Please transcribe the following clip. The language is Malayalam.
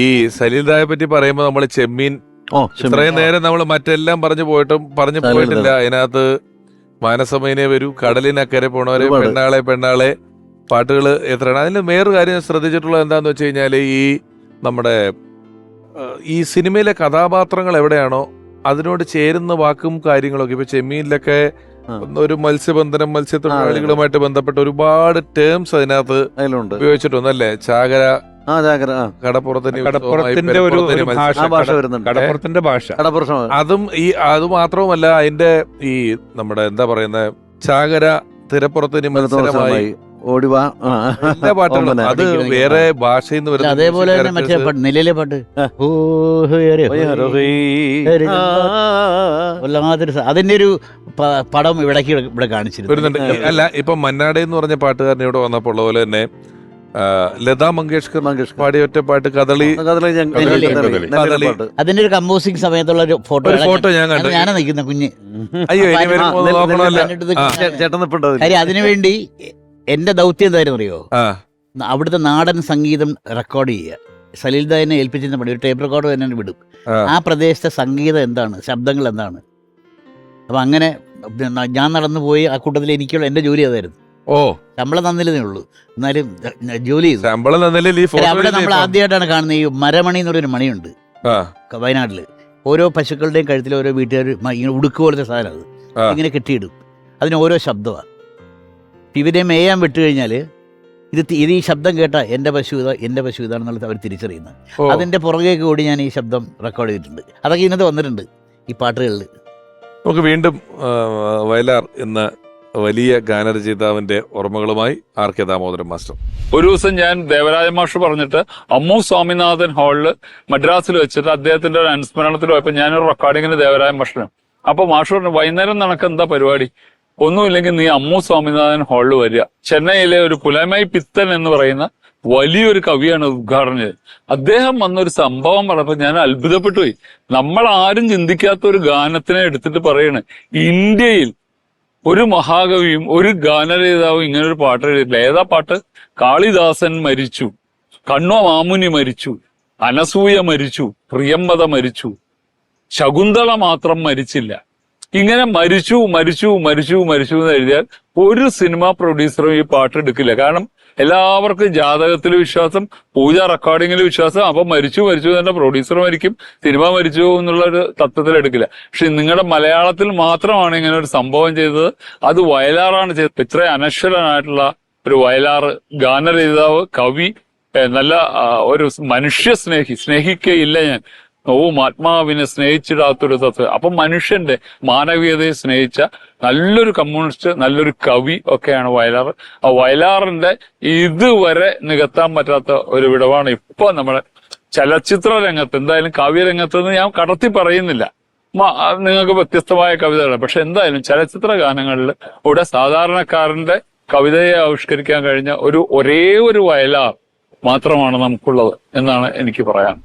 ഈ സലീൽദായെ പറ്റി പറയുമ്പോ നമ്മള് ചെമ്മീൻ ഇത്രയും നേരം നമ്മൾ മറ്റെല്ലാം പറഞ്ഞു പോയിട്ടില്ല. അതിനകത്ത് മാനസമൈനെ വരൂ, കടലിനക്കരെ പോണവരെ, പെണ്ണാളെ പാട്ടുകൾ എത്രയാണ്. അതിൽ വേറൊരു കാര്യം ശ്രദ്ധിച്ചിട്ടുള്ളത് എന്താന്ന് വെച്ച് കഴിഞ്ഞാല് ഈ നമ്മുടെ ഈ സിനിമയിലെ കഥാപാത്രങ്ങൾ എവിടെയാണോ അതിനോട് ചേരുന്ന വാക്കും കാര്യങ്ങളൊക്കെ ഇപ്പൊ ചെമ്മീനിലൊക്കെ ഒരു മത്സ്യത്തൊഴിലാളികളുമായിട്ട് ബന്ധപ്പെട്ട ഒരുപാട് ടേംസ് അതിനകത്ത് ഉപയോഗിച്ചിട്ടുണ്ട് അല്ലേ? ചാകര, കടപ്പുറത്തിന്റെ ഭാഷ. അതും അത് മാത്രവുമല്ല, അതിന്റെ ഈ നമ്മുടെ എന്താ പറയുന്ന ചാകര തിരപ്പുറത്തിന് മത്സരമായി ഓടിവാ എല്ലാ പാട്ടുകളും അത് വേറെ ഭാഷയിൽ നിന്ന് വരുന്നത്. അതേപോലെ തന്നെ മറ്റേ നിലയിലെ പാട്ട് അതിന്റെ ഒരു പടം ഇവിടെ കാണിച്ചിരുന്നു. അല്ല, ഇപ്പൊ മന്നാടെ എന്ന് പറഞ്ഞ പാട്ടുകാരൻ ഇവിടെ വന്നപ്പോൾ ഉള്ള പോലെ തന്നെ ലതാ മങ്കേഷ്കർ പാടിയ ഒറ്റ പാട്ട് കദളി. അതിന്റെ ഒരു കമ്പോസിംഗ് സമയത്തുള്ള ഒരു ഫോട്ടോ ഞാൻ കണ്ടു. ഞാനാ നിൽക്കുന്ന കുഞ്ഞ്. അയ്യോ, കാര്യം അതിനുവേണ്ടി എന്റെ ദൗത്യം എന്തായിരുന്നു അറിയോ? അവിടുത്തെ നാടൻ സംഗീതം റെക്കോർഡ് ചെയ്യുക. സലീൽദായെ ഏൽപ്പിച്ചിരുന്ന പണി ഒരു ടേപ്പ് റെക്കോർഡ് തന്നെ വിടും. ആ പ്രദേശത്തെ സംഗീതം എന്താണ്, ശബ്ദങ്ങൾ എന്താണ്. അപ്പൊ അങ്ങനെ ഞാൻ നടന്നു പോയി. ആ കൂട്ടത്തിൽ എനിക്കുള്ള എന്റെ ജോലി അതായിരുന്നു. ശമ്പളം തന്നില്ലേ ഉള്ളൂ, എന്നാലും ജോലി ചെയ്തു. അവിടെ നമ്മൾ ആദ്യമായിട്ടാണ് കാണുന്നത് ഈ മരമണി എന്ന് പറയുന്ന മണിയുണ്ട് വയനാട്ടില്. ഓരോ പശുക്കളുടെയും കഴുത്തിൽ ഓരോ വീട്ടുകാർ ഇങ്ങനെ ഉടുക്ക് പോലത്തെ സാധനം, അത് ഇങ്ങനെ കെട്ടിയിടും. അതിന് ഓരോ ശബ്ദമാണ്. ഇവരെ മേയാൻ വിട്ടു കഴിഞ്ഞാൽ ഇത് ഈ ശബ്ദം കേട്ടാ എന്റെ പശു ഇതാണെന്നുള്ളത് അവർ തിരിച്ചറിയുന്നത്. അതിന്റെ പുറകേക്ക് കൂടി ഞാൻ ഈ ശബ്ദം റെക്കോർഡ് ചെയ്തിട്ടുണ്ട്. അതൊക്കെ ഇന്നത്തെ വന്നിട്ടുണ്ട് ഈ പാട്ടുകളിൽ. നമുക്ക് വീണ്ടും വയലാർ എന്ന വലിയ ഗാനരചയിതാവിന്റെ ഓർമ്മകളുമായി ആർ.കെ. ദാമോദരൻ മാസ്റ്റർ. ഒരു ദിവസം ഞാൻ ദേവരാജ മാസ്റ്റർ പറഞ്ഞിട്ട് അമ്മു സ്വാമിനാഥൻ ഹാളില് മദ്രാസിൽ വെച്ചിട്ട് അദ്ദേഹത്തിന്റെ ഒരു അനുസ്മരണത്തിൽ പോയപ്പോ ഞാനൊരു റെക്കോർഡിങ്ങിന് ദേവരാജ മാസ്റ്റർ. അപ്പൊ മാസ്റ്റർ പറഞ്ഞു, വൈകുന്നേരം നിനക്ക് എന്താ പരിപാടി? ഒന്നുമില്ലെങ്കിൽ നീ അമ്മു സ്വാമിനാഥൻ ഹാളിൽ വരിക. ചെന്നൈയിലെ ഒരു പുലമൈ പിത്തൻ എന്ന് പറയുന്ന വലിയൊരു കവിയാണ് ഉദ്ഘാടനം ചെയ്തത്. അദ്ദേഹം വന്നൊരു സംഭവം പറഞ്ഞപ്പോ ഞാൻ അത്ഭുതപ്പെട്ടു പോയി. നമ്മൾ ആരും ചിന്തിക്കാത്ത ഒരു ഗാനത്തിനെ എടുത്തിട്ട് പറയണേ, ഇന്ത്യയിൽ ഒരു മഹാകവിയും ഒരു ഗാനരചയിതാവും ഇങ്ങനൊരു പാട്ട് എഴുതിയിട്ടില്ല. ഏതാ പാട്ട്? കാളിദാസൻ മരിച്ചു, കണ്വ മാമുനി മരിച്ചു, അനസൂയ മരിച്ചു, പ്രിയംവദ മരിച്ചു, ശകുന്തള മാത്രം മരിച്ചില്ല. ഇങ്ങനെ മരിച്ചു എന്ന് എഴുതിയാൽ ഒരു സിനിമ പ്രൊഡ്യൂസറും ഈ പാട്ട് എടുക്കില്ല. കാരണം എല്ലാവർക്കും ജാതകത്തിൽ വിശ്വാസം, പൂജ റെക്കോർഡിങ്ങിൽ വിശ്വാസം. അപ്പൊ മരിച്ചു തന്നെ പ്രൊഡ്യൂസർ മരിക്കും, സിനിമ മരിച്ചു എന്നുള്ള ഒരു തത്വത്തിൽ എടുക്കില്ല. പക്ഷെ നിങ്ങളുടെ മലയാളത്തിൽ മാത്രമാണ് ഇങ്ങനെ ഒരു സംഭവം ചെയ്തത്. അത് വയലാറാണ് ചെയ്തത്. ഇത്ര അനശ്വരനായിട്ടുള്ള ഒരു വയലാർ ഗാനരചയിതാവ്, കവി, നല്ല ഒരു മനുഷ്യ സ്നേഹിക്കയില്ല ഞാൻ ആത്മാവിനെ സ്നേഹിച്ചിടാത്തൊരു തത്വം. അപ്പൊ മനുഷ്യന്റെ മാനവീയതയെ സ്നേഹിച്ച നല്ലൊരു കമ്മ്യൂണിസ്റ്റ്, നല്ലൊരു കവി ഒക്കെയാണ് വയലാർ. ആ വയലാറിന്റെ ഇതുവരെ നികത്താൻ പറ്റാത്ത ഒരു വിടവാണ് ഇപ്പൊ നമ്മുടെ ചലച്ചിത്ര രംഗത്ത്, എന്തായാലും കാവ്യരംഗത്ത് നിന്ന് ഞാൻ കടത്തി പറയുന്നില്ല, നിങ്ങൾക്ക് വ്യത്യസ്തമായ കവിതകളാണ്. പക്ഷെ എന്തായാലും ചലച്ചിത്ര ഗാനങ്ങളിൽ ഇവിടെ സാധാരണക്കാരന്റെ കവിതയെ ആവിഷ്കരിക്കാൻ കഴിഞ്ഞ ഒരേ ഒരു വയലാർ മാത്രമാണ് നമുക്കുള്ളത് എന്നാണ് എനിക്ക് പറയാൻ.